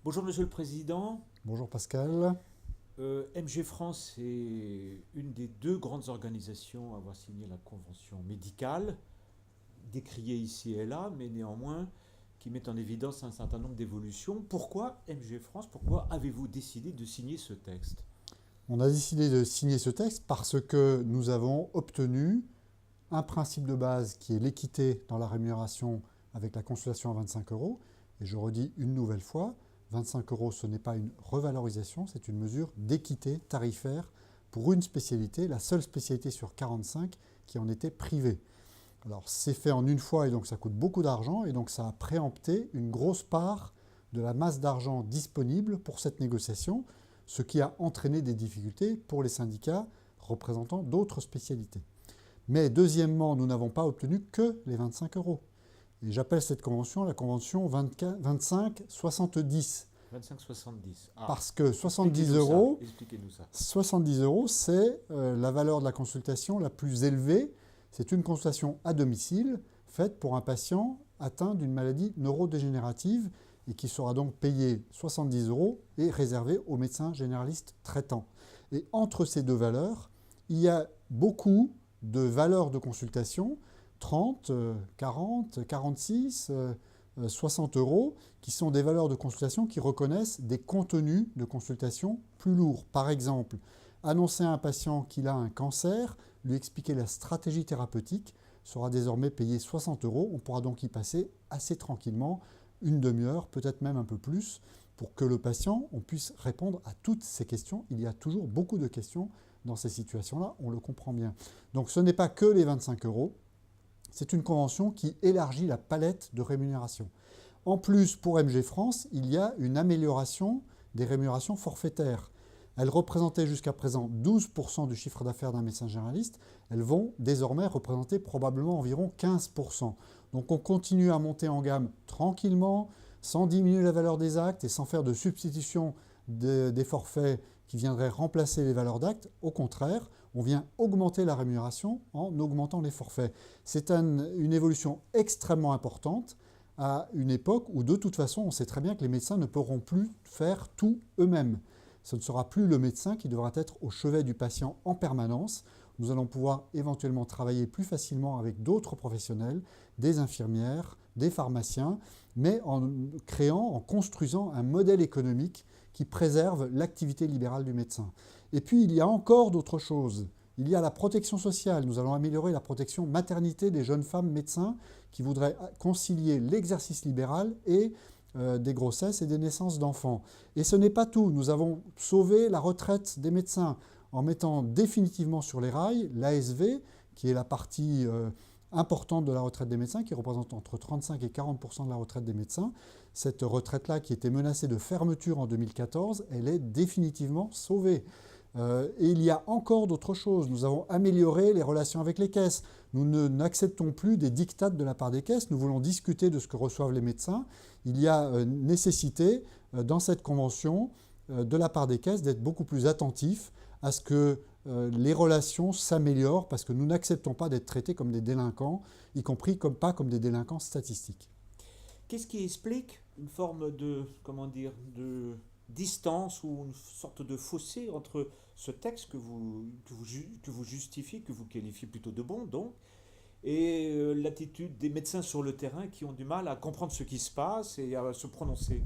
Bonjour Monsieur le Président. Bonjour Pascal. MG France est une des deux grandes organisations à avoir signé la convention médicale, décriée ici et là, mais néanmoins qui met en évidence un certain nombre d'évolutions. Pourquoi MG France? Pourquoi avez-vous décidé de signer ce texte? On a décidé de signer ce texte parce que nous avons obtenu un principe de base qui est l'équité dans la rémunération avec la consultation à 25 euros. Et je redis une nouvelle fois, 25 euros, ce n'est pas une revalorisation, c'est une mesure d'équité tarifaire pour une spécialité, la seule spécialité sur 45 qui en était privée. Alors c'est fait en une fois et donc ça coûte beaucoup d'argent et donc ça a préempté une grosse part de la masse d'argent disponible pour cette négociation, ce qui a entraîné des difficultés pour les syndicats représentant d'autres spécialités. Mais deuxièmement, nous n'avons pas obtenu que les 25 euros. Et j'appelle cette convention la convention 25-70. 25,70. Ah, Parce que expliquez-nous ça. 70 euros, c'est la valeur de la consultation la plus élevée. C'est une consultation à domicile faite pour un patient atteint d'une maladie neurodégénérative et qui sera donc payé 70 euros et réservé aux médecins généralistes traitants. Et entre ces deux valeurs, il y a beaucoup de valeurs de consultation, 30, 40, 46, 60 euros, qui sont des valeurs de consultation qui reconnaissent des contenus de consultation plus lourds. Par exemple, annoncer à un patient qu'il a un cancer, lui expliquer la stratégie thérapeutique, sera désormais payé 60 euros. On pourra donc y passer assez tranquillement, une demi-heure, peut-être même un peu plus, pour que le patient, on puisse répondre à toutes ces questions. Il y a toujours beaucoup de questions dans ces situations-là, on le comprend bien. Donc ce n'est pas que les 25 euros, c'est une convention qui élargit la palette de rémunération. En plus, pour MG France, il y a une amélioration des rémunérations forfaitaires. Elles représentaient jusqu'à présent 12% du chiffre d'affaires d'un médecin généraliste. Elles vont désormais représenter probablement environ 15%. Donc on continue à monter en gamme tranquillement, sans diminuer la valeur des actes et sans faire de substitution des forfaits qui viendraient remplacer les valeurs d'actes. Au contraire, on vient augmenter la rémunération en augmentant les forfaits. C'est une évolution extrêmement importante à une époque où de toute façon on sait très bien que les médecins ne pourront plus faire tout eux-mêmes. Ce ne sera plus le médecin qui devra être au chevet du patient en permanence. Nous allons pouvoir éventuellement travailler plus facilement avec d'autres professionnels, des infirmières, des pharmaciens, mais en créant, en construisant un modèle économique qui préserve l'activité libérale du médecin. Et puis il y a encore d'autres choses. Il y a la protection sociale. Nous allons améliorer la protection maternité des jeunes femmes médecins qui voudraient concilier l'exercice libéral et des grossesses et des naissances d'enfants. Et ce n'est pas tout. Nous avons sauvé la retraite des médecins en mettant définitivement sur les rails l'ASV, qui est la partie importante de la retraite des médecins, qui représente entre 35 et 40% de la retraite des médecins. Cette retraite-là, qui était menacée de fermeture en 2014, elle est définitivement sauvée. Et il y a encore d'autres choses. Nous avons amélioré les relations avec les caisses. Nous n'acceptons plus des dictats de la part des caisses. Nous voulons discuter de ce que reçoivent les médecins. Il y a nécessité, dans cette convention, de la part des caisses, d'être beaucoup plus attentifs à ce que les relations s'améliorent parce que nous n'acceptons pas d'être traités comme des délinquants, y compris pas comme des délinquants statistiques. Qu'est-ce qui explique une forme de, comment dire, de distance ou une sorte de fossé entre ce texte que vous justifiez, que vous qualifiez plutôt de bon, donc, et l'attitude des médecins sur le terrain qui ont du mal à comprendre ce qui se passe et à se prononcer?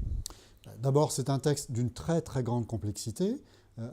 D'abord, c'est un texte d'une très très grande complexité,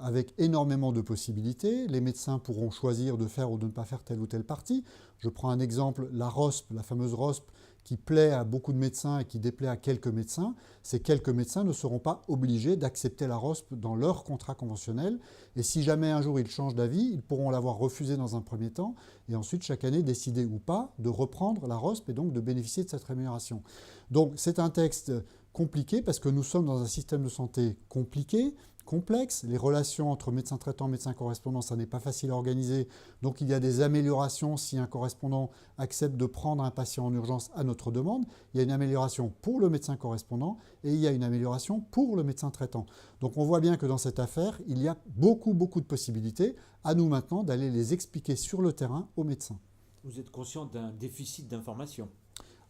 avec énormément de possibilités. Les médecins pourront choisir de faire ou de ne pas faire telle ou telle partie. Je prends un exemple, la ROSP, la fameuse ROSP, qui plaît à beaucoup de médecins et qui déplaît à quelques médecins. Ces quelques médecins ne seront pas obligés d'accepter la ROSP dans leur contrat conventionnel. Et si jamais un jour ils changent d'avis, ils pourront l'avoir refusée dans un premier temps et ensuite chaque année décider ou pas de reprendre la ROSP et donc de bénéficier de cette rémunération. Donc c'est un texte compliqué parce que nous sommes dans un système de santé compliqué, complexe. Les relations entre médecins traitants et médecins correspondants, ça n'est pas facile à organiser. Donc il y a des améliorations si un correspondant accepte de prendre un patient en urgence à notre demande. Il y a une amélioration pour le médecin correspondant et il y a une amélioration pour le médecin traitant. Donc on voit bien que dans cette affaire, il y a beaucoup de possibilités. À nous maintenant d'aller les expliquer sur le terrain aux médecins. Vous êtes conscient d'un déficit d'information?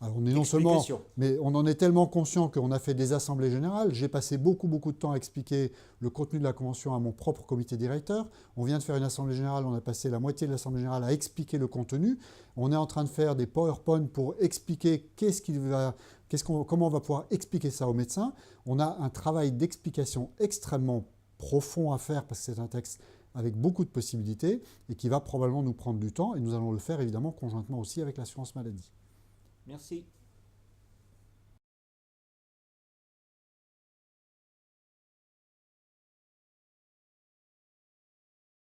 Alors on est non seulement, Explication. mais on en est tellement conscient qu'on a fait des assemblées générales. J'ai passé beaucoup de temps à expliquer le contenu de la convention à mon propre comité directeur. On vient de faire une assemblée générale, on a passé la moitié de l'assemblée générale à expliquer le contenu. On est en train de faire des PowerPoint pour expliquer comment on va pouvoir expliquer ça aux médecins. On a un travail d'explication extrêmement profond à faire parce que c'est un texte avec beaucoup de possibilités et qui va probablement nous prendre du temps et nous allons le faire évidemment conjointement aussi avec l'assurance maladie. Merci.